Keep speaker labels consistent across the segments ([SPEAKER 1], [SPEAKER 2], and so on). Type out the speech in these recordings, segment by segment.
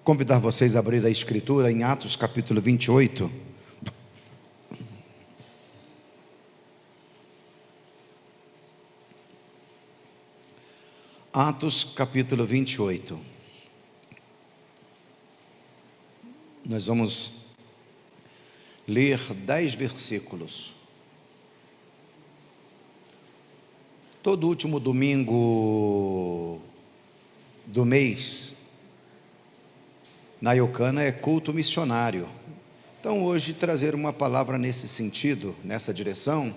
[SPEAKER 1] convidar vocês a abrir a Escritura em Atos capítulo 28. Atos capítulo 28. Nós vamos ler 10 versículos. Todo último domingo do mês, na Iocana, é culto missionário. Então hoje trazer uma palavra nesse sentido, nessa direção.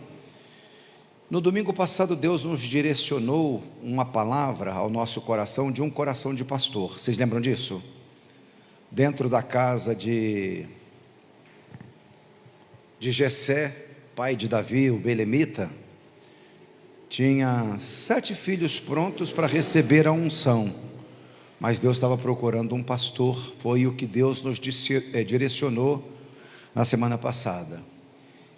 [SPEAKER 1] No domingo passado Deus nos direcionou uma palavra ao nosso coração, de um coração de pastor. Vocês lembram disso? Dentro da casa de Jessé, pai de Davi, o belemita, tinha 7 filhos prontos para receber a unção, mas Deus estava procurando um pastor. Foi o que Deus nos direcionou na semana passada.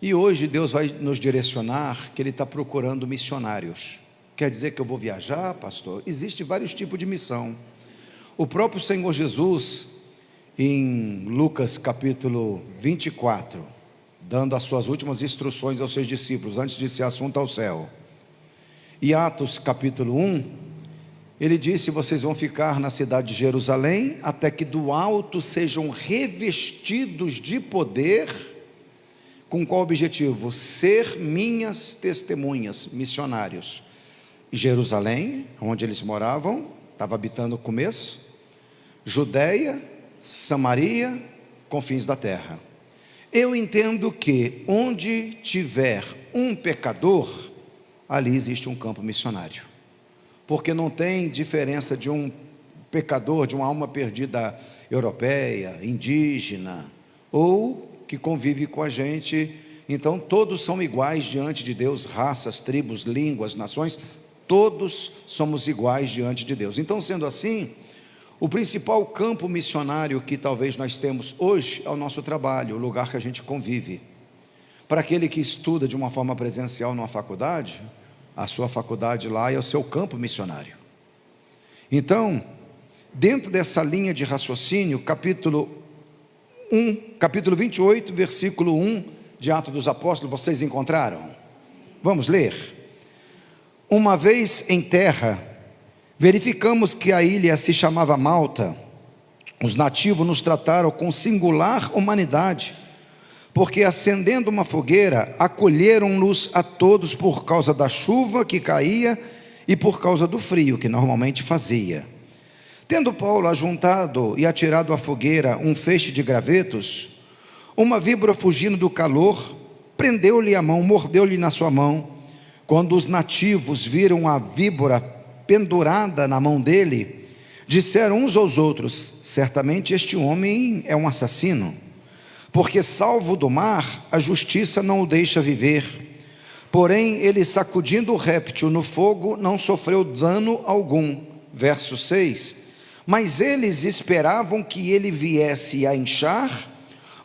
[SPEAKER 1] E hoje Deus vai nos direcionar que Ele está procurando missionários. Quer dizer que eu vou viajar, pastor? Existem vários tipos de missão. O próprio Senhor Jesus, em Lucas capítulo 24, dando as suas últimas instruções aos seus discípulos, antes de ser assunto ao céu. E Atos capítulo 1, ele disse: vocês vão ficar na cidade de Jerusalém, até que do alto sejam revestidos de poder. Com qual objetivo? Ser minhas testemunhas, missionários. E Jerusalém, onde eles moravam, estava habitando o começo, Judeia, Samaria, confins da terra. Eu entendo que onde tiver um pecador, ali existe um campo missionário, porque não tem diferença de um pecador, de uma alma perdida europeia, indígena, ou que convive com a gente. Então todos são iguais diante de Deus, raças, tribos, línguas, nações, todos somos iguais diante de Deus. Então, sendo assim, o principal campo missionário que talvez nós temos hoje é o nosso trabalho, o lugar que a gente convive. Para aquele que estuda de uma forma presencial numa faculdade, a sua faculdade lá é o seu campo missionário. Então, dentro dessa linha de raciocínio, capítulo 28, versículo 1 de Atos dos Apóstolos, vocês encontraram? Vamos ler. Uma vez em terra, verificamos que a ilha se chamava Malta. Os nativos nos trataram com singular humanidade, porque acendendo uma fogueira, acolheram-nos a todos por causa da chuva que caía e por causa do frio que normalmente fazia. Tendo Paulo ajuntado e atirado à fogueira um feixe de gravetos, uma víbora, fugindo do calor, prendeu-lhe a mão, mordeu-lhe na sua mão. Quando os nativos viram a víbora pendurada na mão dele, disseram uns aos outros: certamente este homem é um assassino, porque salvo do mar, a justiça não o deixa viver. Porém, ele, sacudindo o réptil no fogo, não sofreu dano algum. Verso 6. Mas eles esperavam que ele viesse a inchar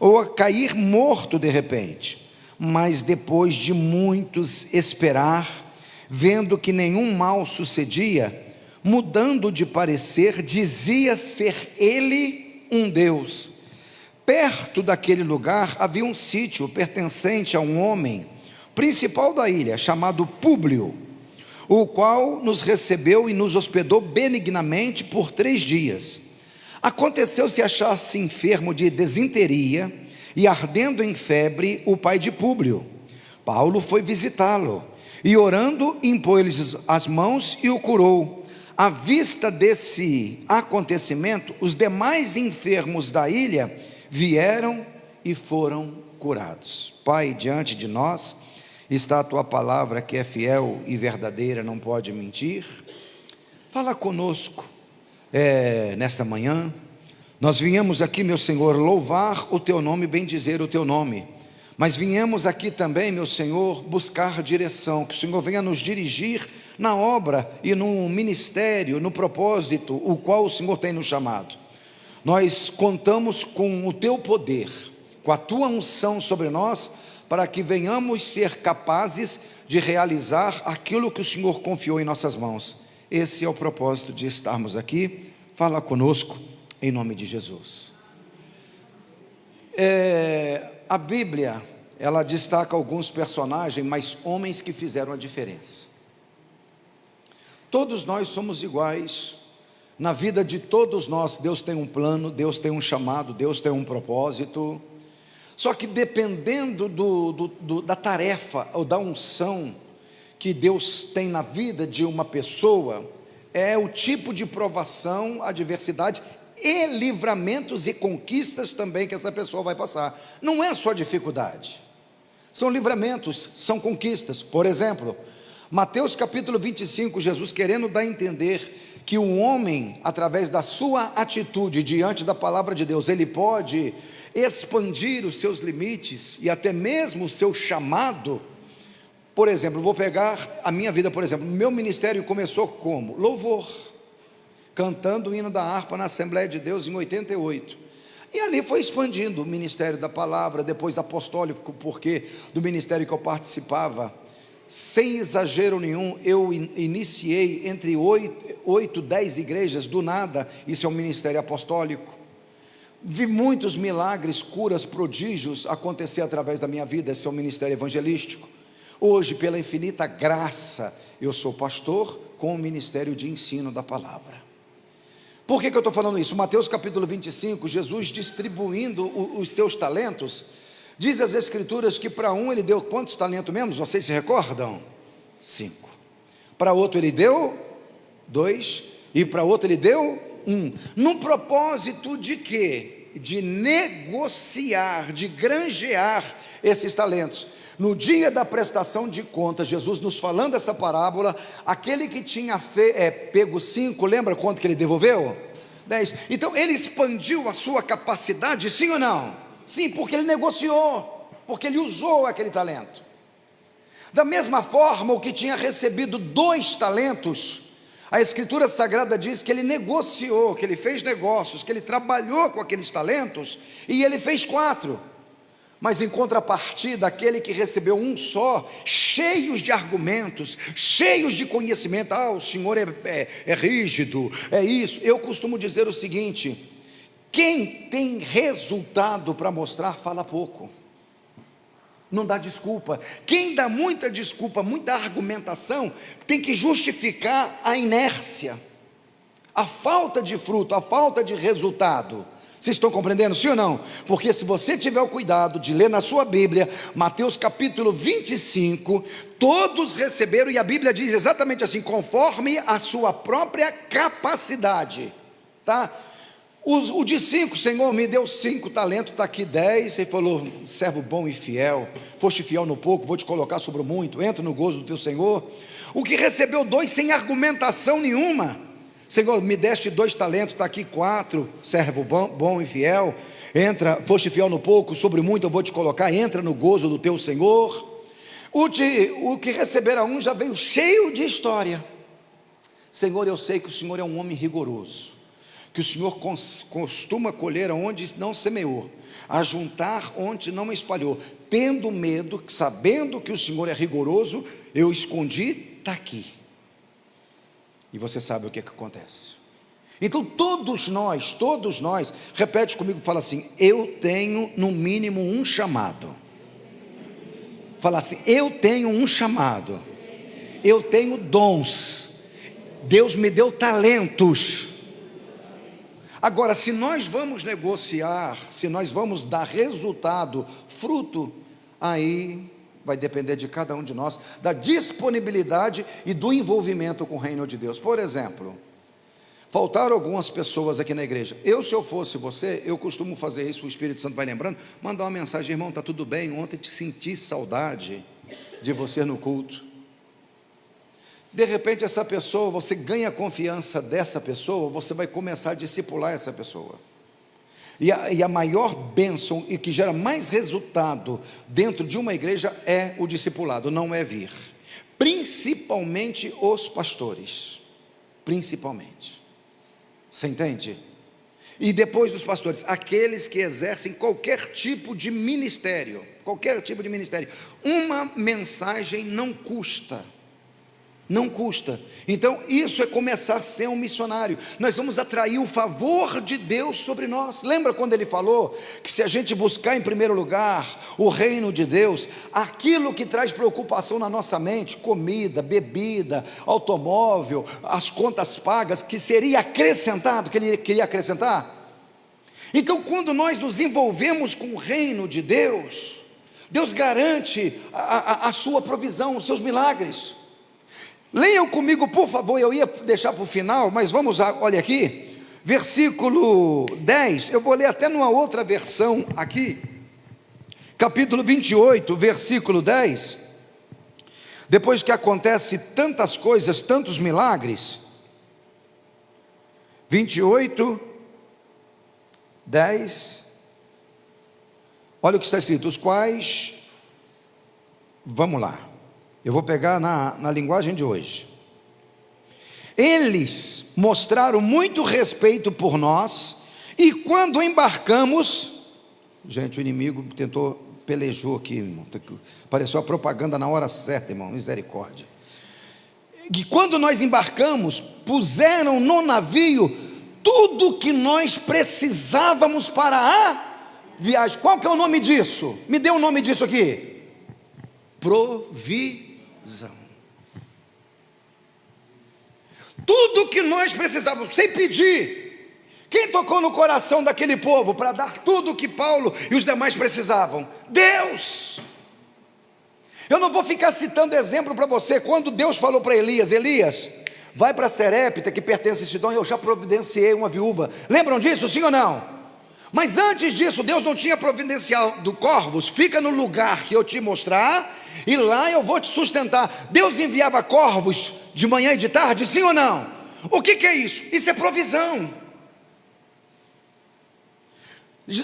[SPEAKER 1] ou a cair morto de repente. Mas depois de muitos esperar, vendo que nenhum mal sucedia, mudando de parecer, dizia ser ele um Deus. Perto daquele lugar havia um sítio pertencente a um homem, principal da ilha, chamado Públio, o qual nos recebeu e nos hospedou benignamente por 3 dias. Aconteceu-se achar-se enfermo de desinteria e ardendo em febre o pai de Públio. Paulo foi visitá-lo e, orando, impôs-lhes as mãos e o curou. À vista desse acontecimento, os demais enfermos da ilha vieram e foram curados. Pai, diante de nós está a tua palavra, que é fiel e verdadeira, não pode mentir. Fala conosco nesta manhã. Nós viemos aqui, meu Senhor, louvar o teu nome, bendizer o teu nome, mas viemos aqui também, meu Senhor, buscar direção, que o Senhor venha nos dirigir na obra e no ministério, no propósito o qual o Senhor tem nos chamado. Nós contamos com o teu poder, com a tua unção sobre nós, para que venhamos ser capazes de realizar aquilo que o Senhor confiou em nossas mãos. Esse é o propósito de estarmos aqui. Fala conosco, em nome de Jesus. A Bíblia, ela destaca alguns personagens, mas homens que fizeram a diferença. Todos nós somos iguais. Na vida de todos nós, Deus tem um plano, Deus tem um chamado, Deus tem um propósito. Só que dependendo da tarefa ou da unção que Deus tem na vida de uma pessoa, é o tipo de provação, adversidade e livramentos e conquistas também que essa pessoa vai passar. Não é só dificuldade, são livramentos, são conquistas. Por exemplo, Mateus capítulo 25, Jesus querendo dar a entender que o homem, através da sua atitude diante da palavra de Deus, ele pode expandir os seus limites e até mesmo o seu chamado. Por exemplo, vou pegar a minha vida, por exemplo, meu ministério começou como? Louvor, cantando o hino da harpa na Assembleia de Deus em 88, e ali foi expandindo o ministério da palavra, depois apostólico, porque do ministério que eu participava, sem exagero nenhum, eu iniciei entre 8, 10 igrejas, do nada. Isso é um ministério apostólico. Vi muitos milagres, curas, prodígios acontecer através da minha vida. Esse é um ministério evangelístico. Hoje, pela infinita graça, eu sou pastor com o ministério de ensino da palavra. Por que eu estou falando isso? Mateus capítulo 25, Jesus distribuindo os seus talentos. Diz as escrituras que para um ele deu quantos talentos mesmo? Vocês se recordam? 5. Para outro ele deu 2, e para outro ele deu 1. No propósito de quê? De negociar, de granjear esses talentos. No dia da prestação de contas, Jesus nos falando essa parábola, aquele que tinha pego 5, lembra quanto que ele devolveu? 10. Então ele expandiu a sua capacidade, sim ou não? Sim, porque ele negociou, porque ele usou aquele talento. Da mesma forma, o que tinha recebido 2 talentos, a Escritura Sagrada diz que ele negociou, que ele fez negócios, que ele trabalhou com aqueles talentos, e ele fez 4. Mas em contrapartida, aquele que recebeu 1 só, cheios de argumentos, cheios de conhecimento, o Senhor é rígido, é isso. Eu costumo dizer o seguinte: quem tem resultado para mostrar, fala pouco, não dá desculpa. Quem dá muita desculpa, muita argumentação, tem que justificar a inércia, a falta de fruto, a falta de resultado. Vocês estão compreendendo, sim ou não? Porque se você tiver o cuidado de ler na sua Bíblia, Mateus capítulo 25, todos receberam, e a Bíblia diz exatamente assim, conforme a sua própria capacidade, tá? O de 5, Senhor, me deu 5 talentos, está aqui 10, ele falou, servo bom e fiel, foste fiel no pouco, vou te colocar sobre o muito, entra no gozo do teu Senhor. O que recebeu 2 sem argumentação nenhuma, Senhor, me deste 2 talentos, está aqui 4, servo bom e fiel, entra, foste fiel no pouco, sobre o muito eu vou te colocar, entra no gozo do teu Senhor. O que recebera 1 já veio cheio de história. Senhor, eu sei que o Senhor é um homem rigoroso, que o Senhor costuma colher onde não semeou, ajuntar onde não espalhou. Tendo medo, sabendo que o Senhor é rigoroso, eu escondi, está aqui. E você sabe o que acontece. Então todos nós, repete comigo, fala assim, eu tenho no mínimo um chamado. Fala assim, eu tenho um chamado, eu tenho dons, Deus me deu talentos. Agora, se nós vamos negociar, se nós vamos dar resultado, fruto, aí vai depender de cada um de nós, da disponibilidade e do envolvimento com o reino de Deus. Por exemplo, faltaram algumas pessoas aqui na igreja. Se eu fosse você, eu costumo fazer isso, o Espírito Santo vai lembrando, mandar uma mensagem, irmão, está tudo bem, ontem te senti saudade de você no culto. De repente essa pessoa, você ganha a confiança dessa pessoa, você vai começar a discipular essa pessoa. E a maior bênção e que gera mais resultado dentro de uma igreja é o discipulado, não é vir. Principalmente os pastores, principalmente. Você entende? E depois dos pastores, aqueles que exercem qualquer tipo de ministério, uma mensagem não custa. Não custa. Então isso é começar a ser um missionário. Nós vamos atrair o favor de Deus sobre nós. Lembra quando ele falou que se a gente buscar em primeiro lugar o reino de Deus, aquilo que traz preocupação na nossa mente, comida, bebida, automóvel, as contas pagas, que seria acrescentado, que ele queria acrescentar? Então quando nós nos envolvemos com o reino de Deus, Deus garante a sua provisão, os seus milagres. Leiam comigo, por favor, eu ia deixar para o final, mas vamos, olha aqui, versículo 10, eu vou ler até numa outra versão aqui, capítulo 28, versículo 10, depois que acontece tantas coisas, tantos milagres, 28, 10, olha o que está escrito, os quais, vamos lá, eu vou pegar na linguagem de hoje. Eles mostraram muito respeito por nós, e quando embarcamos, gente, o inimigo pelejou aqui, irmão, apareceu a propaganda na hora certa, irmão, misericórdia. E quando nós embarcamos, puseram no navio tudo que nós precisávamos para a viagem. Qual que é o nome disso? Me dê o nome disso aqui. Provisão. Tudo que nós precisávamos, sem pedir. Quem tocou no coração daquele povo para dar tudo o que Paulo e os demais precisavam? Deus. Eu não vou ficar citando exemplo para você. Quando Deus falou para Elias, Elias, vai para Serepta, que pertence a Sidom, eu já providenciei uma viúva. Lembram disso, sim ou não? Mas antes disso, Deus não tinha providenciado corvos. Fica no lugar que eu te mostrar, e lá eu vou te sustentar. Deus enviava corvos de manhã e de tarde, sim ou não? O que é isso? Isso é provisão.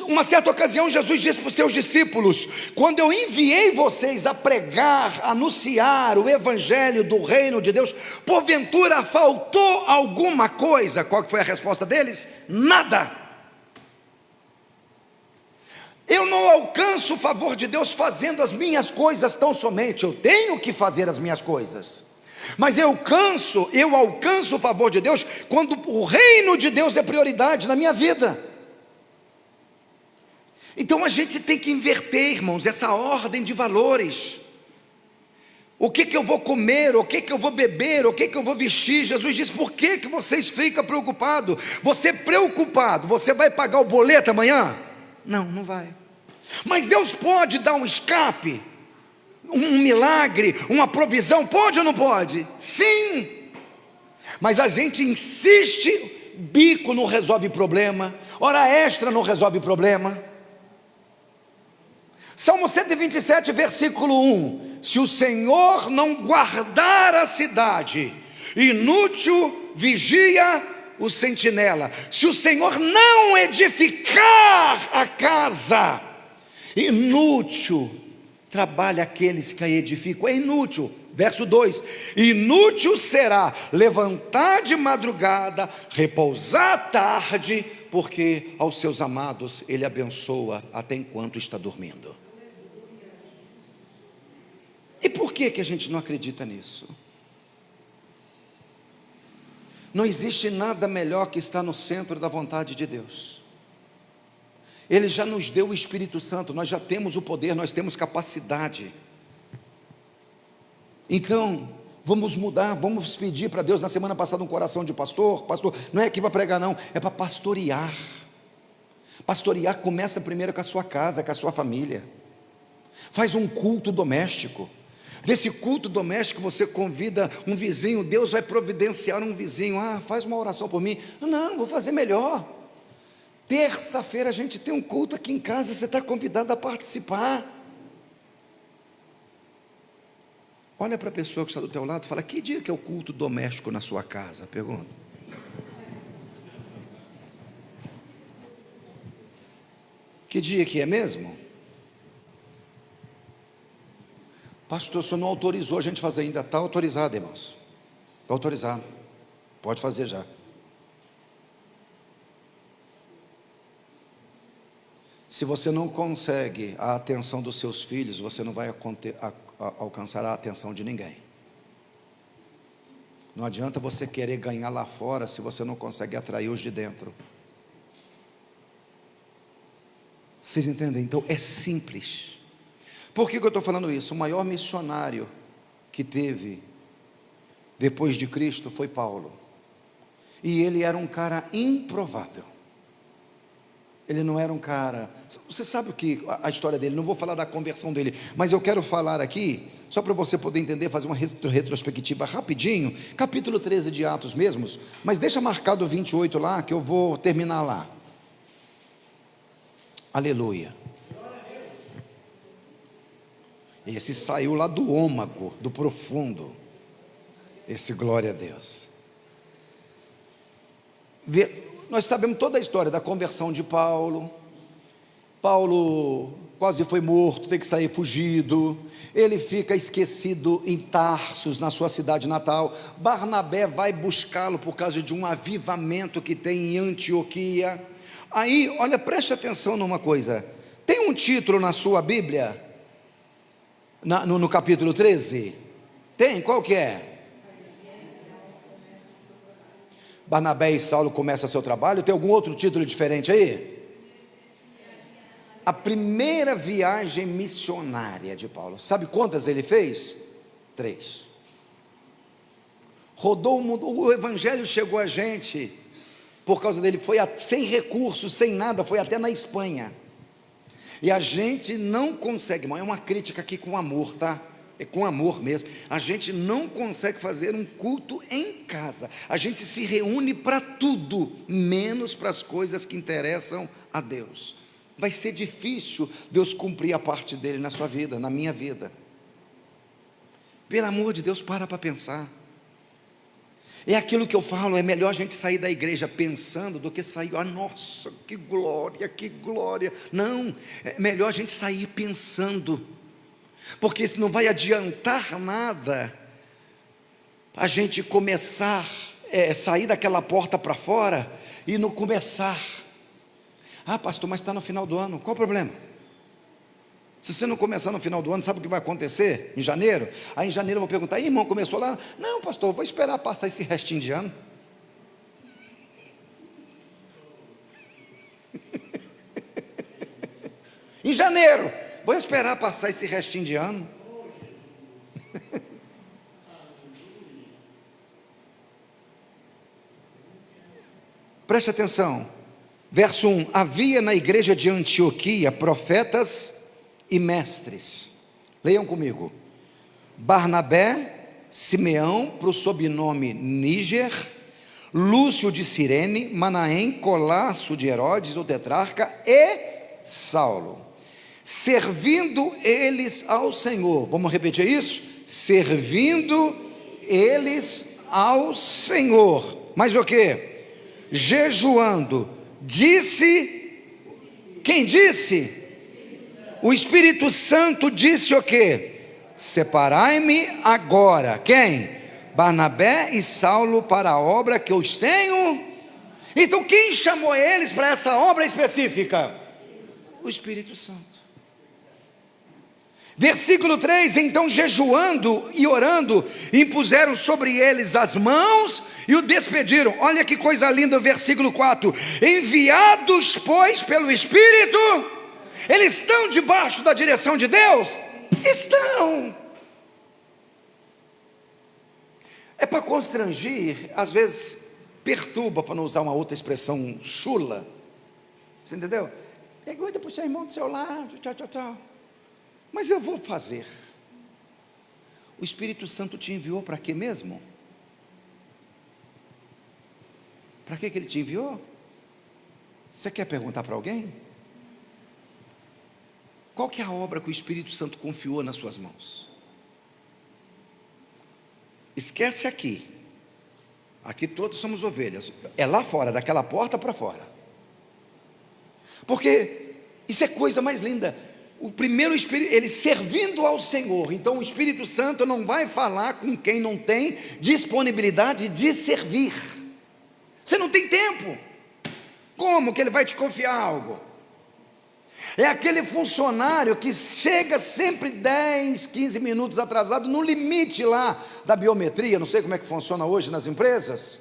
[SPEAKER 1] Uma certa ocasião Jesus disse para os seus discípulos: quando eu enviei vocês a pregar, a anunciar o evangelho do reino de Deus, porventura faltou alguma coisa? Qual que foi a resposta deles? Nada. Eu não alcanço o favor de Deus fazendo as minhas coisas tão somente. Eu tenho que fazer as minhas coisas, mas eu alcanço o favor de Deus quando o reino de Deus é prioridade na minha vida. Então a gente tem que inverter, irmãos, essa ordem de valores. O que eu vou comer, o que eu vou beber, o que eu vou vestir? Jesus disse: por que vocês ficam preocupados? Você preocupado, você vai pagar o boleto amanhã? Não, não vai. Mas Deus pode dar um escape, um milagre, uma provisão, pode ou não pode? Sim. Mas a gente insiste, bico não resolve problema, hora extra não resolve problema. Salmo 127, versículo 1: se o Senhor não guardar a cidade, inútil vigia o sentinela. Se o Senhor não edificar a casa, inútil trabalha aqueles que a edificam. É inútil. Verso 2: inútil será levantar de madrugada, repousar à tarde, porque aos seus amados Ele abençoa até enquanto está dormindo. E por que a gente não acredita nisso? Não existe nada melhor que estar no centro da vontade de Deus. Ele já nos deu o Espírito Santo, nós já temos o poder, nós temos capacidade. Então, vamos mudar, vamos pedir para Deus. Na semana passada, um coração de pastor, não é aqui para pregar não, é para pastorear. Pastorear começa primeiro com a sua casa, com a sua família. Faz um culto doméstico. Desse culto doméstico você convida um vizinho, Deus vai providenciar um vizinho. Faz uma oração por mim. Não, vou fazer melhor. Terça-feira a gente tem um culto aqui em casa, você está convidado a participar. Olha para a pessoa que está do teu lado e fala: que dia que é o culto doméstico na sua casa? Pergunta. Que dia que é mesmo? Pastor, o senhor não autorizou a gente fazer ainda. Está autorizado, irmãos. Está autorizado. Pode fazer já. Se você não consegue a atenção dos seus filhos, você não vai alcançar a atenção de ninguém. Não adianta você querer ganhar lá fora se você não consegue atrair os de dentro. Vocês entendem? Então é simples. Por que eu estou falando isso? O maior missionário que teve depois de Cristo foi Paulo. E ele era um cara improvável. Ele não era um cara... Você sabe o que a história dele, não vou falar da conversão dele, mas eu quero falar aqui, só para você poder entender, fazer uma retrospectiva rapidinho, capítulo 13 de Atos mesmos, mas deixa marcado o 28 lá, que eu vou terminar lá. Aleluia. Esse saiu lá do âmago, do profundo. Esse glória a Deus. Nós sabemos toda a história da conversão de Paulo. Paulo quase foi morto, tem que sair fugido. Ele fica esquecido em Tarsos, na sua cidade natal. Barnabé vai buscá-lo por causa de um avivamento que tem em Antioquia. Aí, olha, preste atenção numa coisa. Tem um título na sua Bíblia, no capítulo 13? Tem? Qual que é? Barnabé e Saulo começam seu trabalho. Tem algum outro título diferente aí? A primeira viagem missionária de Paulo. Sabe quantas ele fez? 3. Rodou o mundo. O evangelho chegou a gente por causa dele. Foi sem recursos, sem nada. Foi até na Espanha. E a gente não consegue, irmão, é uma crítica aqui com amor, tá? É com amor mesmo. A gente não consegue fazer um culto em casa. A gente se reúne para tudo, menos para as coisas que interessam a Deus. Vai ser difícil Deus cumprir a parte dele na sua vida, na minha vida. Pelo amor de Deus, para pensar. É aquilo que eu falo, é melhor a gente sair da igreja pensando do que sair, nossa, que glória, que glória. Não, é melhor a gente sair pensando, porque isso não vai adiantar nada a gente começar, sair daquela porta para fora e não começar. Ah, pastor, mas está no final do ano, qual o problema? Se você não começar no final do ano, sabe o que vai acontecer? Em janeiro? Aí em janeiro eu vou perguntar, irmão, começou lá? Não, pastor, vou esperar passar esse restinho de ano. Em janeiro, vou esperar passar esse restinho de ano. Preste atenção, verso 1, havia na igreja de Antioquia profetas e mestres. Leiam comigo. Barnabé, Simeão, para o sobrenome Níger, Lúcio de Cirene, Manaém, Colasso de Herodes, o tetrarca, e Saulo, servindo eles ao Senhor. Vamos repetir isso? Servindo eles ao Senhor. Mas o que? Jejuando. Disse, quem disse? O Espírito Santo disse o quê? Separai-me agora, quem? Barnabé e Saulo para a obra que eu os tenho. Então quem chamou eles para essa obra específica? O Espírito Santo. Versículo 3, então jejuando e orando, impuseram sobre eles as mãos e o despediram. Olha que coisa linda o versículo 4, enviados pois pelo Espírito, eles estão debaixo da direção de Deus? Estão. É para constrangir, às vezes perturba, para não usar uma outra expressão chula, você entendeu? Pergunta para o seu irmão do seu lado, tchau, tchau, tchau. Mas eu vou fazer. O Espírito Santo te enviou para quê mesmo? Para que ele te enviou? Você quer perguntar para alguém? Qual que é a obra que o Espírito Santo confiou nas suas mãos? Esquece aqui. Aqui todos somos ovelhas. É lá fora, daquela porta para fora. Porque isso é coisa mais linda. O primeiro Espírito, ele servindo ao Senhor. Então o Espírito Santo não vai falar com quem não tem disponibilidade de servir. Você não tem tempo. Como que ele vai te confiar algo? É aquele funcionário que chega sempre 10, 15 minutos atrasado, no limite lá da biometria, não sei como é que funciona hoje nas empresas,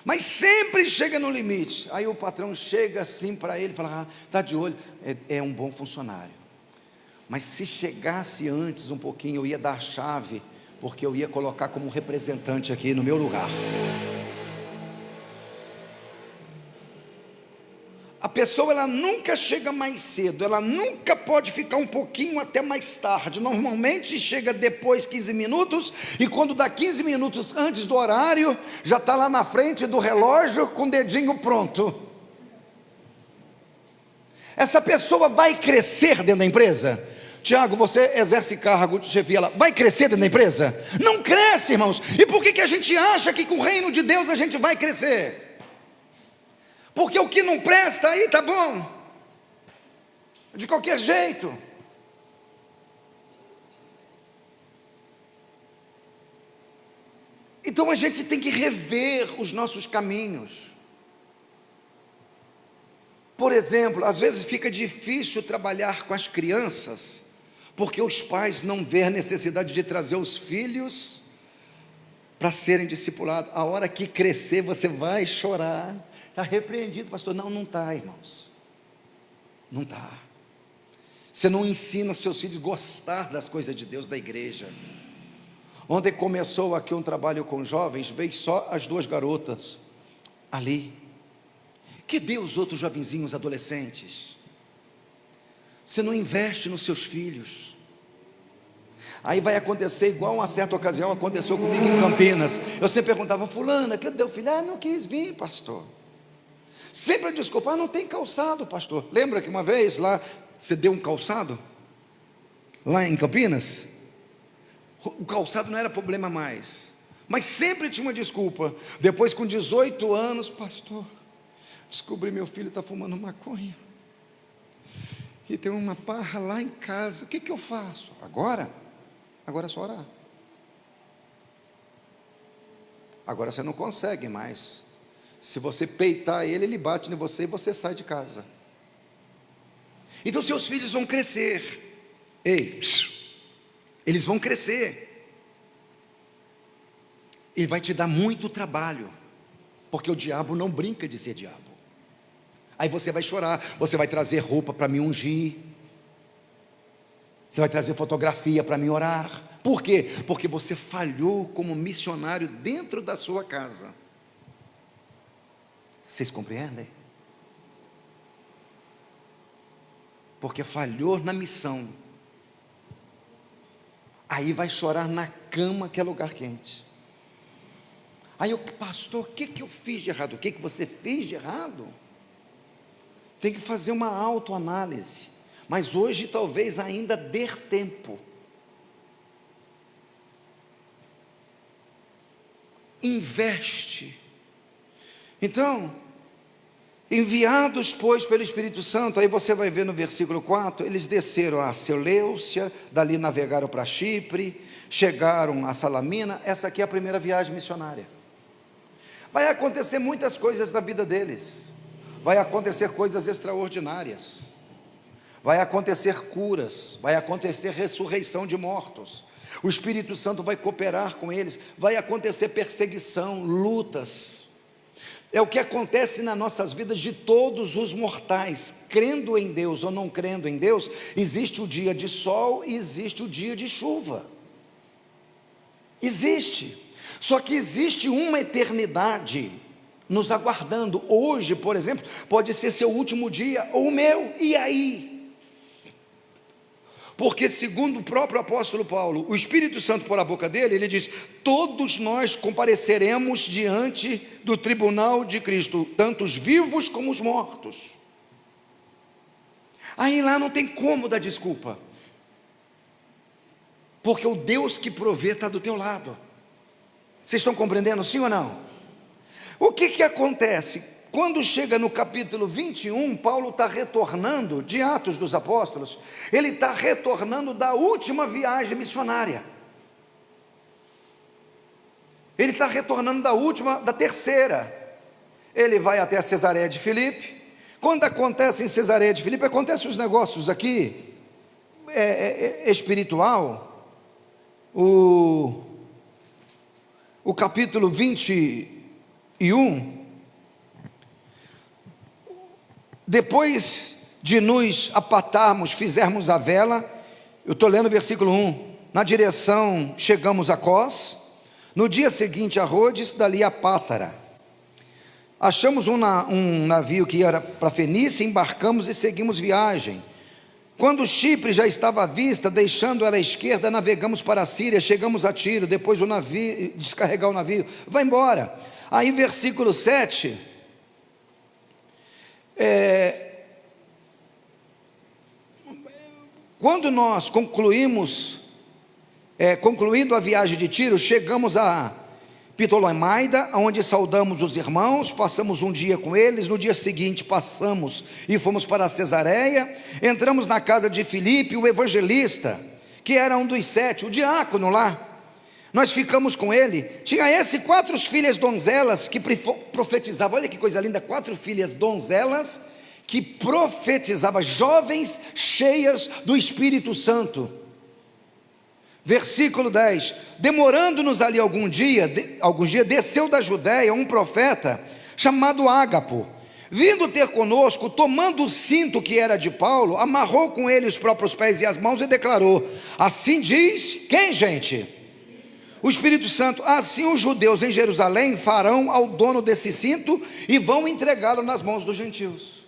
[SPEAKER 1] mas sempre chega no limite. Aí o patrão chega assim para ele e fala: está de olho, é um bom funcionário, mas se chegasse antes um pouquinho, eu ia dar a chave, porque eu ia colocar como representante aqui no meu lugar. A pessoa, ela nunca chega mais cedo, ela nunca pode ficar um pouquinho até mais tarde, normalmente chega depois 15 minutos, e quando dá 15 minutos antes do horário, já está lá na frente do relógio com o dedinho pronto. Essa pessoa vai crescer dentro da empresa? Tiago, você exerce cargo de chefia lá, vai crescer dentro da empresa? Não cresce, irmãos. E por que a gente acha que com o reino de Deus a gente vai crescer? Porque o que não presta aí tá bom, de qualquer jeito. Então a gente tem que rever os nossos caminhos. Por exemplo, às vezes fica difícil trabalhar com as crianças, porque os pais não vêem a necessidade de trazer os filhos para serem discipulados. A hora que crescer você vai chorar. Está repreendido, pastor. Não, não está, irmãos. Não está. Você não ensina seus filhos a gostar das coisas de Deus, da igreja. Ontem começou aqui um trabalho com jovens, veio só as 2 garotas ali. Cadê os outros jovenzinhos adolescentes? Você não investe nos seus filhos. Aí vai acontecer igual uma certa ocasião aconteceu comigo em Campinas. Eu sempre perguntava: fulana, cadê o filho? Não quis vir, pastor. Sempre a desculpa: não tem calçado, pastor. Lembra que uma vez lá, você deu um calçado? Lá em Campinas? O calçado não era problema mais, mas sempre tinha uma desculpa. Depois, com 18 anos, pastor, descobri meu filho está fumando maconha, e tem uma parra lá em casa, o que eu faço? Agora é só orar. Agora você não consegue mais. Se você peitar ele, ele bate em você e você sai de casa. Então seus filhos vão crescer. Ei, eles vão crescer. Ele vai te dar muito trabalho, porque o diabo não brinca de ser diabo. Aí você vai chorar, você vai trazer roupa para me ungir, você vai trazer fotografia para me orar. Por quê? Porque você falhou como missionário dentro da sua casa. Vocês compreendem? Porque falhou na missão. Aí vai chorar na cama, que é lugar quente. Aí o pastor, o que eu fiz de errado? O que você fez de errado? Tem que fazer uma autoanálise. Mas hoje talvez ainda dê tempo. Investe. Então, enviados, pois, pelo Espírito Santo, aí você vai ver no versículo 4, eles desceram a Seleucia, dali navegaram para Chipre, chegaram a Salamina. Essa aqui é a primeira viagem missionária. Vai acontecer muitas coisas na vida deles, vai acontecer coisas extraordinárias, vai acontecer curas, vai acontecer ressurreição de mortos, o Espírito Santo vai cooperar com eles, vai acontecer perseguição, lutas. É o que acontece nas nossas vidas de todos os mortais, crendo em Deus ou não crendo em Deus. Existe o dia de sol e existe o dia de chuva, existe, só que existe uma eternidade nos aguardando. Hoje, por exemplo, pode ser seu último dia ou o meu, e aí? Porque segundo o próprio apóstolo Paulo, o Espírito Santo por a boca dele, ele diz: todos nós compareceremos diante do tribunal de Cristo, tanto os vivos como os mortos. Aí lá não tem como dar desculpa, porque o Deus que provê está do teu lado. Vocês estão compreendendo, sim ou não? O que acontece? Quando chega no capítulo 21, Paulo está retornando de Atos dos Apóstolos, ele está retornando da última viagem missionária, ele está retornando da terceira, ele vai até a Cesareia de Filipe, Quando acontece em Cesareia de Filipe, acontecem os negócios aqui, espiritual, o capítulo 21, depois de nos apartarmos, fizermos a vela, eu estou lendo o versículo 1, na direção chegamos a Cós, no dia seguinte a Rhodes, dali a Pátara. Achamos um navio que ia para Fenícia, embarcamos e seguimos viagem. Quando Chipre já estava à vista, deixando ela à esquerda, navegamos para a Síria, chegamos a Tiro, depois o navio, descarregar o navio, vai embora. Aí versículo 7, quando nós concluindo a viagem de Tiro, chegamos a Ptolemaida, onde saudamos os irmãos, passamos um dia com eles, no dia seguinte passamos e fomos para Cesareia, entramos na casa de Filipe, o evangelista, que era um dos 7, o diácono lá, nós ficamos com ele, tinha 4 filhas donzelas que profetizavam, olha que coisa linda, 4 filhas donzelas que profetizavam, jovens cheias do Espírito Santo. Versículo 10, demorando-nos ali alguns dias, desceu da Judéia um profeta, chamado Ágapo, vindo ter conosco, tomando o cinto que era de Paulo, amarrou com ele os próprios pés e as mãos e declarou, assim diz, quem gente? O Espírito Santo, assim os judeus em Jerusalém farão ao dono desse cinto, e vão entregá-lo nas mãos dos gentios.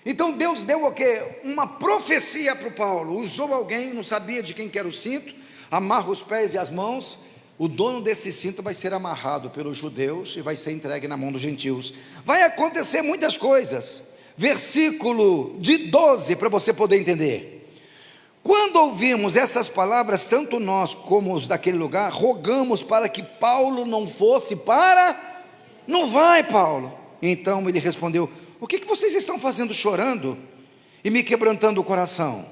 [SPEAKER 1] Então Deus deu o quê? Uma profecia para o Paulo, usou alguém, não sabia de quem que era o cinto, amarra os pés e as mãos, o dono desse cinto vai ser amarrado pelos judeus e vai ser entregue na mão dos gentios. Vai acontecer muitas coisas. Versículo de 12, para você poder entender. Quando ouvimos essas palavras, tanto nós como os daquele lugar, rogamos para que Paulo não fosse para... Não vai, Paulo. Então ele respondeu, o que vocês estão fazendo chorando e me quebrantando o coração?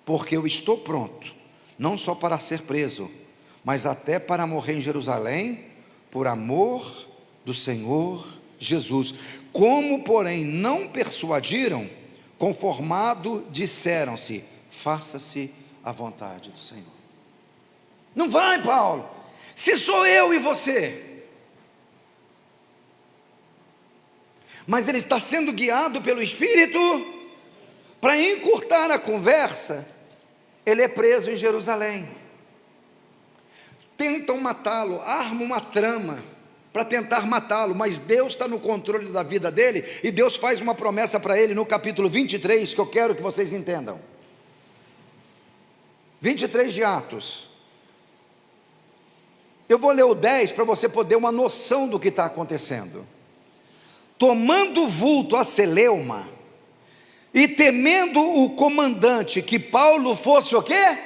[SPEAKER 1] Porque eu estou pronto, não só para ser preso, mas até para morrer em Jerusalém, por amor do Senhor Jesus. Como, porém, não persuadiram, conformado disseram-se, faça-se a vontade do Senhor. Não vai, Paulo, se sou eu e você. Mas ele está sendo guiado pelo Espírito para encurtar a conversa. Ele é preso em Jerusalém, tentam matá-lo, armam uma trama para tentar matá-lo, mas Deus está no controle da vida dele, e Deus faz uma promessa para ele no capítulo 23, que eu quero que vocês entendam, 23 de Atos, eu vou ler o 10 para você poder ter uma noção do que está acontecendo. Tomando vulto a Celeuma, e temendo o comandante que Paulo fosse o quê?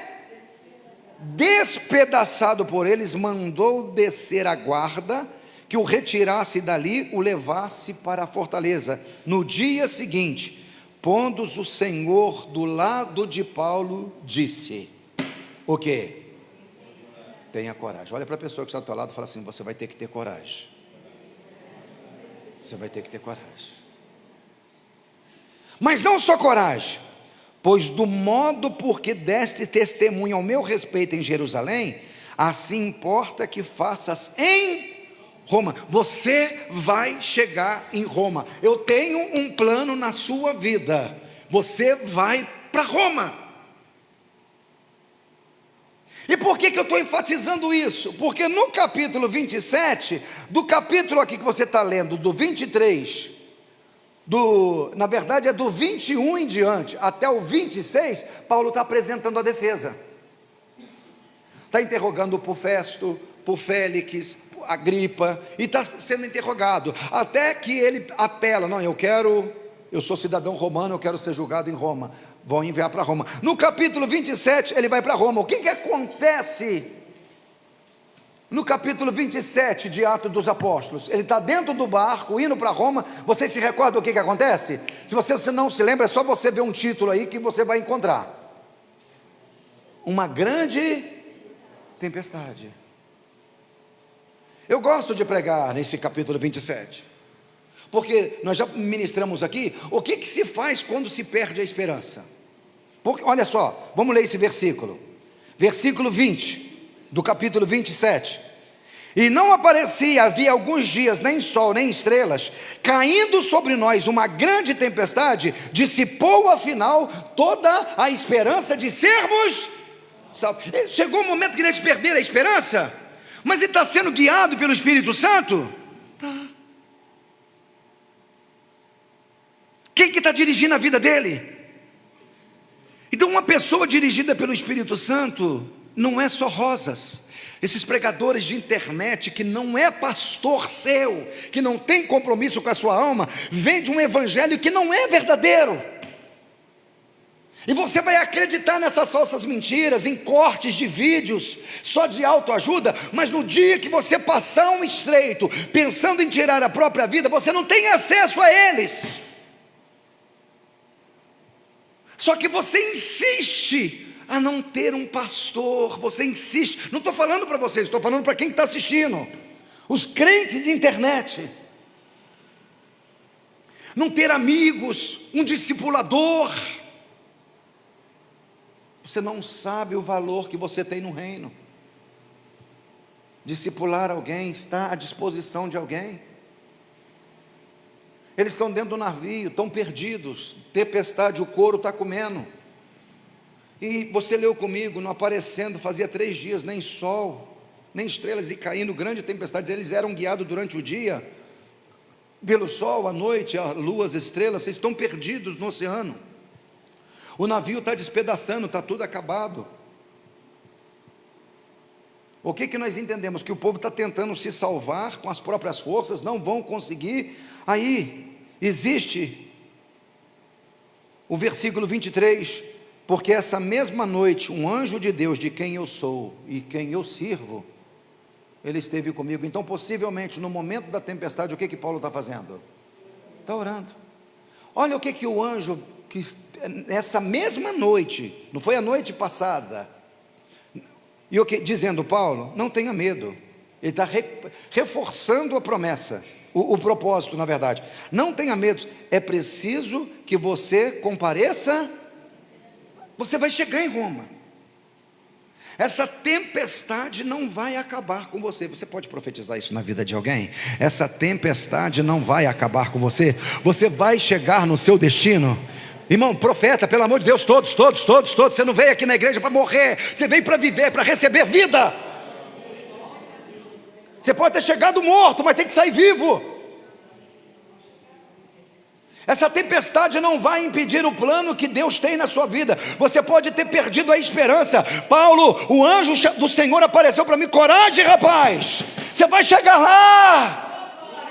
[SPEAKER 1] Despedaçado por eles, mandou descer a guarda, que o retirasse dali, o levasse para a fortaleza. No dia seguinte, pondo-os o Senhor do lado de Paulo, disse, o quê? Tenha coragem. Olha para a pessoa que está do teu lado e fala assim, você vai ter que ter coragem. Você vai ter que ter coragem. Mas não só coragem, pois do modo porque deste testemunho ao meu respeito em Jerusalém, assim importa que faças em Roma. Você vai chegar em Roma. Eu tenho um plano na sua vida. Você vai para Roma. E por que eu estou enfatizando isso? Porque no capítulo 27, do capítulo aqui que você está lendo, do 23, na verdade é do 21 em diante, até o 26, Paulo está apresentando a defesa. Está interrogando por Festo, por Félix, por Agripa, e está sendo interrogado, até que ele apela, não, eu sou cidadão romano, eu quero ser julgado em Roma. Vão enviar para Roma. No capítulo 27, ele vai para Roma. O que acontece no capítulo 27 de Atos dos Apóstolos? Ele está dentro do barco, indo para Roma. Vocês se recordam o que acontece? Se você não se lembra, é só você ver um título aí que você vai encontrar. Uma grande tempestade. Eu gosto de pregar nesse capítulo 27. Porque nós já ministramos aqui, o que que se faz quando se perde a esperança? Porque, olha só, vamos ler esse versículo. Versículo 20, do capítulo 27. E não aparecia, havia alguns dias, nem sol, nem estrelas, caindo sobre nós uma grande tempestade, dissipou afinal toda a esperança de sermos salvos. Chegou o momento que eles perderam a esperança, mas ele está sendo guiado pelo Espírito Santo? Tá. Quem que está dirigindo a vida dele? Então uma pessoa dirigida pelo Espírito Santo não é só rosas. Esses pregadores de internet que não é pastor seu, que não tem compromisso com a sua alma, vende um evangelho que não é verdadeiro. E você vai acreditar nessas falsas mentiras, em cortes de vídeos, só de autoajuda, mas no dia que você passar um estreito, pensando em tirar a própria vida, você não tem acesso a eles. Só que você insiste a não ter um pastor, você insiste, não estou falando para vocês, estou falando para quem está assistindo, os crentes de internet, não ter amigos, um discipulador. Você não sabe o valor que você tem no reino. Discipular alguém, estar à disposição de alguém. Eles estão dentro do navio, estão perdidos, tempestade, o couro está comendo. E você leu comigo, não aparecendo, fazia 3 dias, nem sol, nem estrelas, e caindo grande tempestade. Eles eram guiados durante o dia, pelo sol, à noite, a lua, as estrelas. Vocês estão perdidos no oceano. O navio está despedaçando, está tudo acabado. O que nós entendemos? Que o povo está tentando se salvar com as próprias forças, não vão conseguir. Aí, existe o versículo 23, porque essa mesma noite, um anjo de Deus, de quem eu sou e quem eu sirvo, ele esteve comigo. Então, possivelmente, no momento da tempestade, o que Paulo está fazendo? Está orando. Olha o que o anjo, que nessa mesma noite, não foi a noite passada, e o que? Dizendo, Paulo, não tenha medo. Ele está reforçando a promessa, o propósito, na verdade. Não tenha medo, é preciso que você compareça. Você vai chegar em Roma. Essa tempestade não vai acabar com você. Você pode profetizar isso na vida de alguém? Essa tempestade não vai acabar com você. Você vai chegar no seu destino. Irmão, profeta, pelo amor de Deus, todos. Você não veio aqui na igreja para morrer. Você veio para viver, para receber vida. Você pode ter chegado morto, mas tem que sair vivo. Essa tempestade não vai impedir o plano que Deus tem na sua vida. Você pode ter perdido a esperança. Paulo, o anjo do Senhor apareceu para mim. Coragem, rapaz, você vai chegar lá.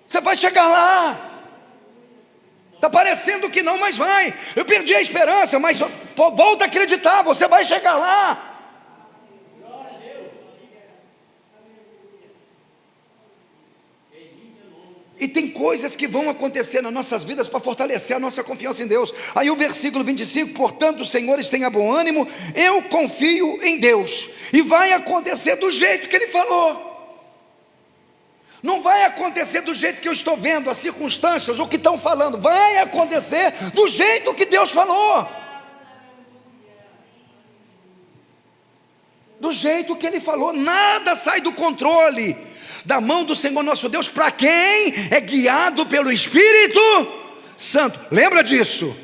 [SPEAKER 1] Você vai chegar lá. Está parecendo que não, mas vai. Eu perdi a esperança, mas volta a acreditar, você vai chegar lá. E tem coisas que vão acontecer nas nossas vidas para fortalecer a nossa confiança em Deus. Aí o versículo 25, portanto, os senhores tenham bom ânimo, eu confio em Deus. E vai acontecer do jeito que Ele falou. Não vai acontecer do jeito que eu estou vendo, as circunstâncias, o que estão falando. Vai acontecer do jeito que Deus falou. Do jeito que Ele falou. Nada sai do controle da mão do Senhor nosso Deus, para quem é guiado pelo Espírito Santo. Lembra disso?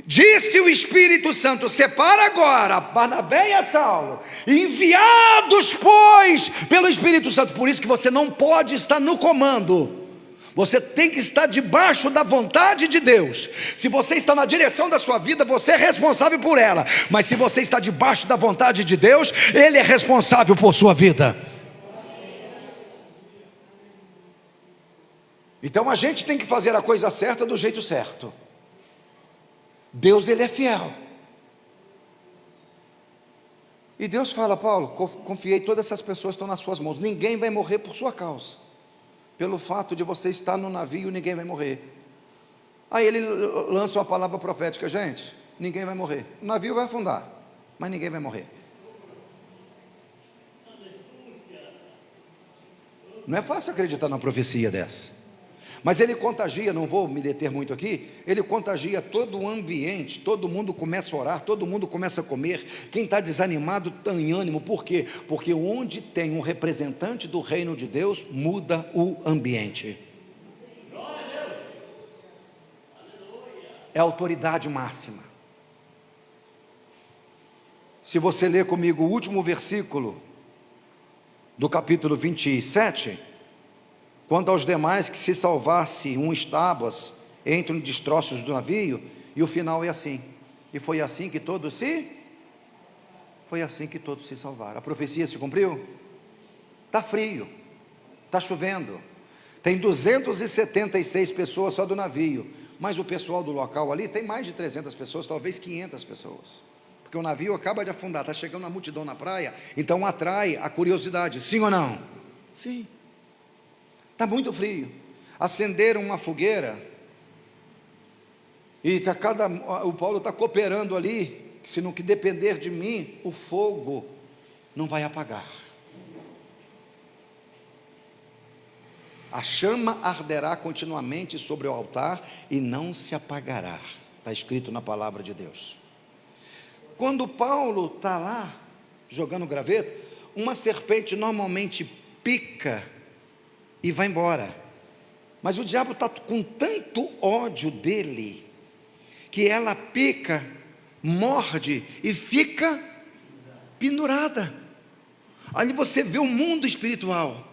[SPEAKER 1] Disse o Espírito Santo, separa agora Barnabé e a Saulo, enviados pois pelo Espírito Santo. Por isso que você não pode estar no comando, você tem que estar debaixo da vontade de Deus. Se você está na direção da sua vida, você é responsável por ela, mas se você está debaixo da vontade de Deus, Ele é responsável por sua vida. Então a gente tem que fazer a coisa certa do jeito certo. Deus, Ele é fiel. E Deus fala, Paulo, confiei, todas essas pessoas estão nas suas mãos. Ninguém vai morrer por sua causa. Pelo fato de você estar no navio, ninguém vai morrer. Aí ele lança uma palavra profética, gente, ninguém vai morrer. O navio vai afundar, mas ninguém vai morrer. Não é fácil acreditar numa profecia dessa. Mas ele contagia, não vou me deter muito aqui, ele contagia todo o ambiente, todo mundo começa a orar, todo mundo começa a comer, quem está desanimado tem ânimo, por quê? Porque onde tem um representante do reino de Deus, muda o ambiente. É a autoridade máxima. Se você ler comigo o último versículo do capítulo 27, quanto aos demais, que se salvasse umas tábuas entre os destroços do navio, e o final é assim, e foi assim que todos se salvaram. A profecia se cumpriu? Está frio, está chovendo, tem 276 pessoas só do navio, mas o pessoal do local ali tem mais de 300 pessoas, talvez 500 pessoas, porque o navio acaba de afundar, está chegando uma multidão na praia, então atrai a curiosidade, sim ou não? Sim. Está muito frio, acenderam uma fogueira, e o Paulo está cooperando ali, se não que depender de mim, o fogo não vai apagar, a chama arderá continuamente sobre o altar, e não se apagará, está escrito na palavra de Deus. Quando Paulo está lá, jogando graveto, uma serpente normalmente pica, e vai embora, mas o diabo está com tanto ódio dele, que ela pica, morde e fica pendurada. Ali você vê o mundo espiritual.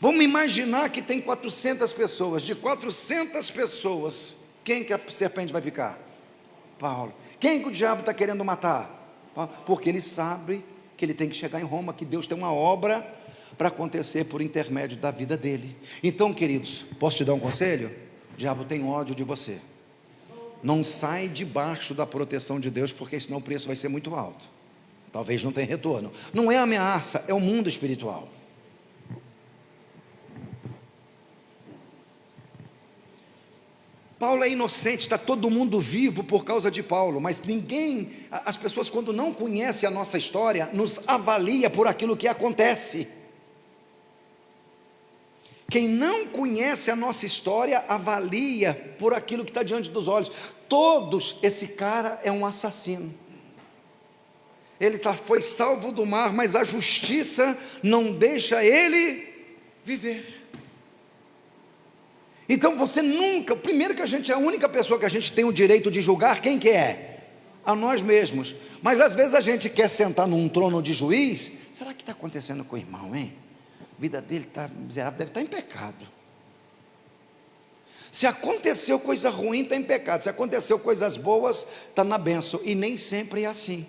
[SPEAKER 1] Vamos imaginar que tem 400 pessoas, de 400 pessoas, quem que a serpente vai picar? Paulo. Quem que o diabo está querendo matar? Paulo. Porque ele sabe que ele tem que chegar em Roma, que Deus tem uma obra para acontecer por intermédio da vida dele. Então, queridos, posso te dar um conselho? O diabo tem ódio de você. Não sai debaixo da proteção de Deus, porque senão o preço vai ser muito alto. Talvez não tenha retorno. Não é ameaça, é o mundo espiritual. Paulo é inocente, está todo mundo vivo por causa de Paulo, mas as pessoas, quando não conhecem a nossa história, nos avalia por aquilo que acontece. Quem não conhece a nossa história, avalia por aquilo que está diante dos olhos. Esse cara é um assassino. Ele foi salvo do mar, mas a justiça não deixa ele viver. Então você nunca, primeiro que a única pessoa que a gente tem o direito de julgar, quem que é? A nós mesmos. Mas às vezes a gente quer sentar num trono de juiz. Será que está acontecendo com o irmão, hein? A vida dele está miserável, deve estar em pecado. Se aconteceu coisa ruim, está em pecado. Se aconteceu coisas boas, está na bênção. E nem sempre é assim.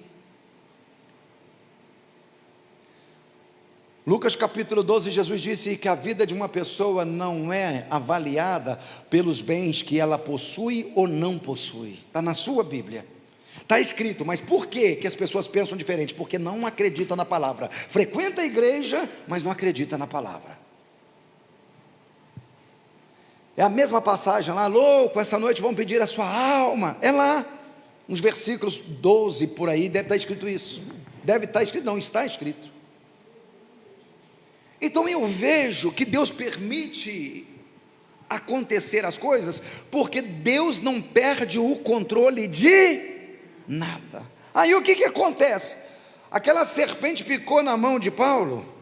[SPEAKER 1] Lucas capítulo 12, Jesus disse que a vida de uma pessoa não é avaliada pelos bens que ela possui ou não possui. Está na sua Bíblia. Está escrito, mas por que as pessoas pensam diferente? Porque não acreditam na palavra. Frequenta a igreja, mas não acredita na palavra. É a mesma passagem lá, louco, essa noite vão pedir a sua alma. É lá, uns versículos 12 por aí, deve estar escrito isso. Deve estar escrito, não, está escrito. Então eu vejo que Deus permite acontecer as coisas, porque Deus não perde o controle de nada. Aí o que acontece? Aquela serpente picou na mão de Paulo,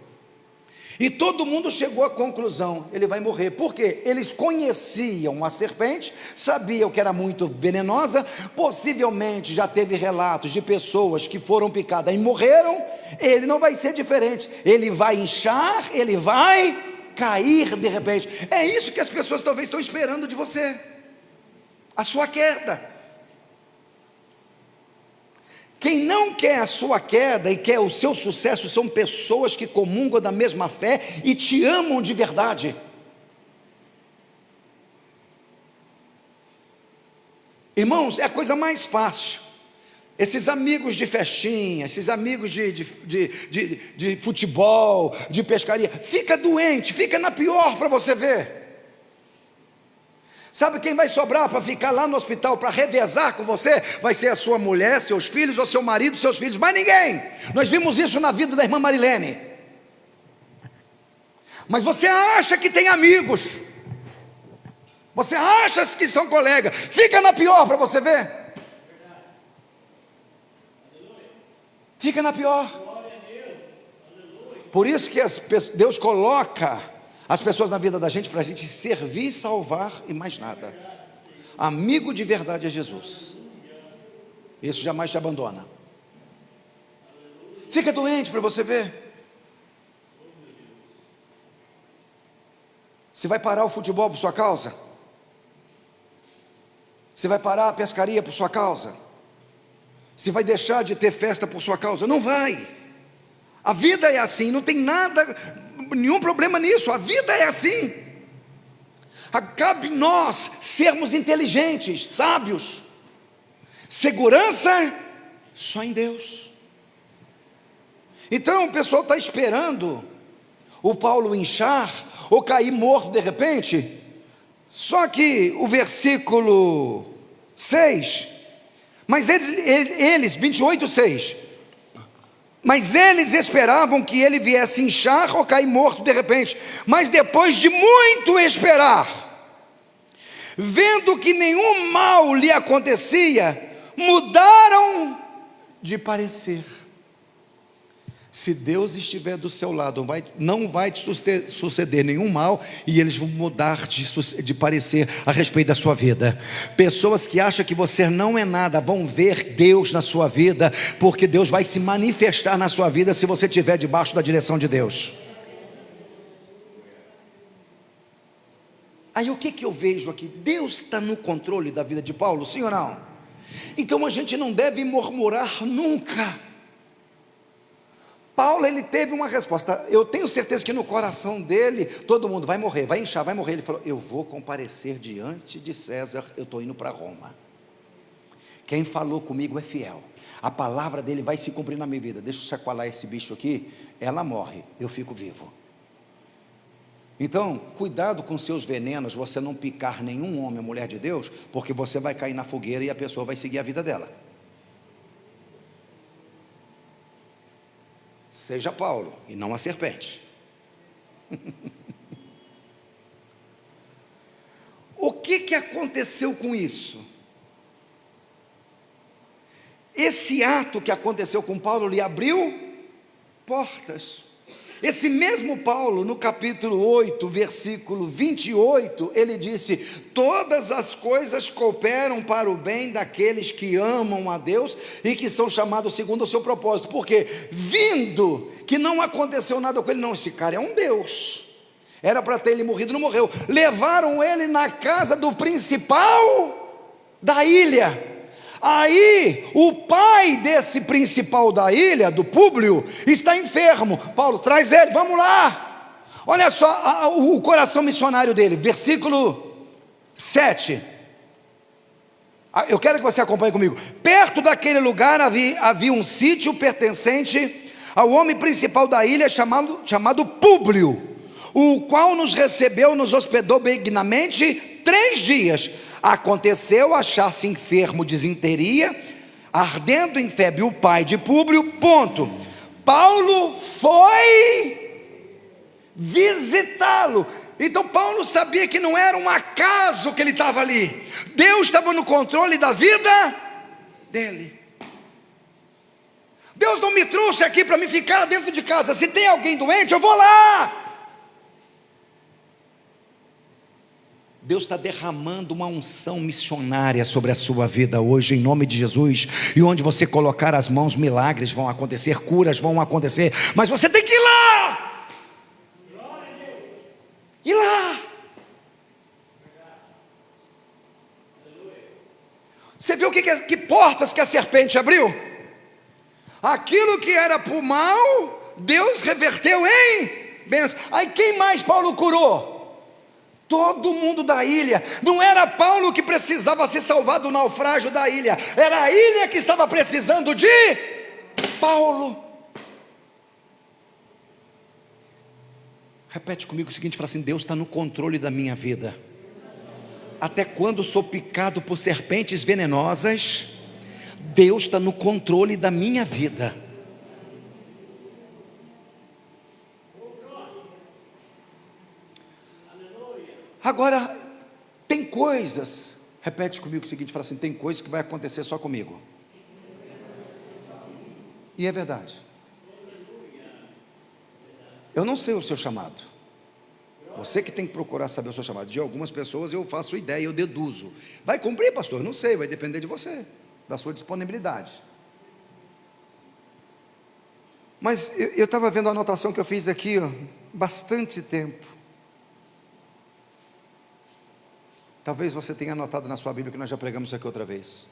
[SPEAKER 1] e todo mundo chegou à conclusão, ele vai morrer. Por quê? Eles conheciam a serpente, sabiam que era muito venenosa, possivelmente já teve relatos de pessoas que foram picadas e morreram. Ele não vai ser diferente, ele vai inchar, ele vai cair de repente. É isso que as pessoas talvez estão esperando de você, a sua queda. Quem não quer a sua queda e quer o seu sucesso são pessoas que comungam da mesma fé e te amam de verdade. Irmãos, é a coisa mais fácil. Esses amigos de festinha, esses amigos de futebol, de pescaria, fica doente, fica na pior para você ver. Sabe quem vai sobrar para ficar lá no hospital, para revezar com você? Vai ser a sua mulher, seus filhos, ou seu marido, seus filhos, mais ninguém. Nós vimos isso na vida da irmã Marilene. Mas você acha que tem amigos, você acha que são colegas, fica na pior para você ver. Fica na pior. Por isso que Deus coloca as pessoas na vida da gente para a gente servir, salvar e mais nada. Amigo de verdade é Jesus. Esse jamais te abandona. Fica doente para você ver. Você vai parar o futebol por sua causa? Você vai parar a pescaria por sua causa? Você vai deixar de ter festa por sua causa? Não vai. A vida é assim, não tem nada, nenhum problema nisso. A vida é assim. Cabe nós sermos inteligentes, sábios. Segurança só em Deus. Então o pessoal está esperando o Paulo inchar ou cair morto de repente. Só que o versículo 6, mas eles 28:6, mas eles esperavam que ele viesse inchar ou cair morto de repente. Mas depois de muito esperar, vendo que nenhum mal lhe acontecia, mudaram de parecer. Se Deus estiver do seu lado, não vai te suceder nenhum mal, e eles vão mudar de parecer a respeito da sua vida. Pessoas que acham que você não é nada, vão ver Deus na sua vida, porque Deus vai se manifestar na sua vida, se você estiver debaixo da direção de Deus. Aí o que eu vejo aqui? Deus está no controle da vida de Paulo, sim ou não? Então a gente não deve murmurar nunca. Paulo, ele teve uma resposta. Eu tenho certeza que no coração dele, todo mundo vai morrer, vai inchar, vai morrer. Ele falou: eu vou comparecer diante de César, eu estou indo para Roma. Quem falou comigo é fiel, a palavra dele vai se cumprir na minha vida. Deixa eu chacoalhar esse bicho aqui, ela morre, eu fico vivo. Então, cuidado com seus venenos, você não picar nenhum homem ou mulher de Deus, porque você vai cair na fogueira e a pessoa vai seguir a vida dela. Seja Paulo e não a serpente. O que aconteceu com isso? Esse ato que aconteceu com Paulo lhe abriu portas. Esse mesmo Paulo, no capítulo 8, versículo 28, ele disse: todas as coisas cooperam para o bem daqueles que amam a Deus e que são chamados segundo o seu propósito. Porque vindo que não aconteceu nada com ele, não, esse cara é um Deus, era para ter ele morrido, não morreu. Levaram ele na casa do principal da ilha. Aí o pai desse principal da ilha, do Públio, está enfermo. Paulo, traz ele, vamos lá. Olha só o coração missionário dele, versículo 7. Eu quero que você acompanhe comigo. Perto daquele lugar havia um sítio pertencente ao homem principal da ilha, chamado Públio, o qual nos recebeu, nos hospedou benignamente 3 dias. Aconteceu achar-se enfermo de disenteria, ardendo em febre o pai de Públio. Paulo foi visitá-lo. Então Paulo sabia que não era um acaso que ele estava ali. Deus estava no controle da vida dele. Deus não me trouxe aqui para me ficar dentro de casa. Se tem alguém doente, eu vou lá. Deus está derramando uma unção missionária sobre a sua vida hoje, em nome de Jesus. E onde você colocar as mãos, milagres vão acontecer, curas vão acontecer. Mas você tem que ir lá. Ir lá. Você viu que portas que a serpente abriu? Aquilo que era para o mal, Deus reverteu em bênção. Aí quem mais Paulo curou? Todo mundo da ilha. Não era Paulo que precisava se salvar do naufrágio da ilha, era a ilha que estava precisando de Paulo. Repete comigo o seguinte, fala assim: Deus está no controle da minha vida. Até quando sou picado por serpentes venenosas, Deus está no controle da minha vida. Agora, tem coisas, repete comigo o seguinte, fala assim, tem coisas que vai acontecer só comigo. E é verdade. Eu não sei o seu chamado. Você que tem que procurar saber o seu chamado. De algumas pessoas eu faço ideia, eu deduzo. Vai cumprir, pastor? Não sei, vai depender de você, da sua disponibilidade. Mas eu estava vendo a anotação que eu fiz aqui, bastante tempo. Talvez você tenha anotado na sua Bíblia, que nós já pregamos isso aqui outra vez.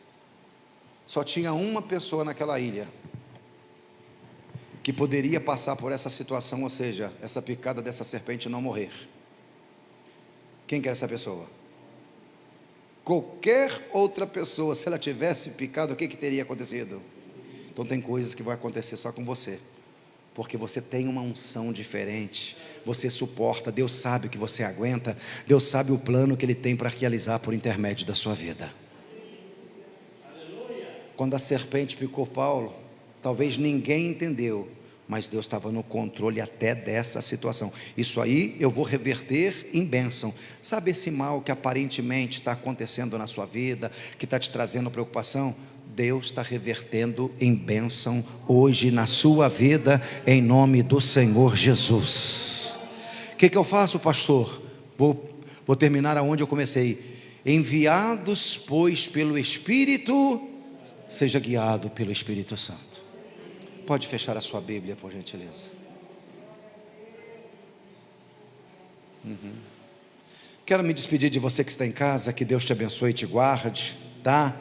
[SPEAKER 1] Só tinha uma pessoa naquela ilha que poderia passar por essa situação, ou seja, essa picada dessa serpente e não morrer. Quem que é essa pessoa? Qualquer outra pessoa, se ela tivesse picado, o que teria acontecido? Então tem coisas que vão acontecer só com você, porque você tem uma unção diferente, você suporta, Deus sabe que você aguenta, Deus sabe o plano que Ele tem para realizar por intermédio da sua vida. Quando a serpente picou Paulo, talvez ninguém entendeu, mas Deus estava no controle até dessa situação. Isso aí eu vou reverter em bênção. Sabe esse mal que aparentemente está acontecendo na sua vida, que está te trazendo preocupação? Deus está revertendo em bênção hoje na sua vida, em nome do Senhor Jesus. O que eu faço, pastor? Vou terminar aonde eu comecei. Enviados, pois, pelo Espírito, seja guiado pelo Espírito Santo. Pode fechar a sua Bíblia, por gentileza. Quero me despedir de você que está em casa, que Deus te abençoe e te guarde, tá?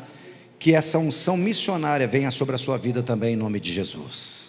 [SPEAKER 1] Que essa unção missionária venha sobre a sua vida também, em nome de Jesus.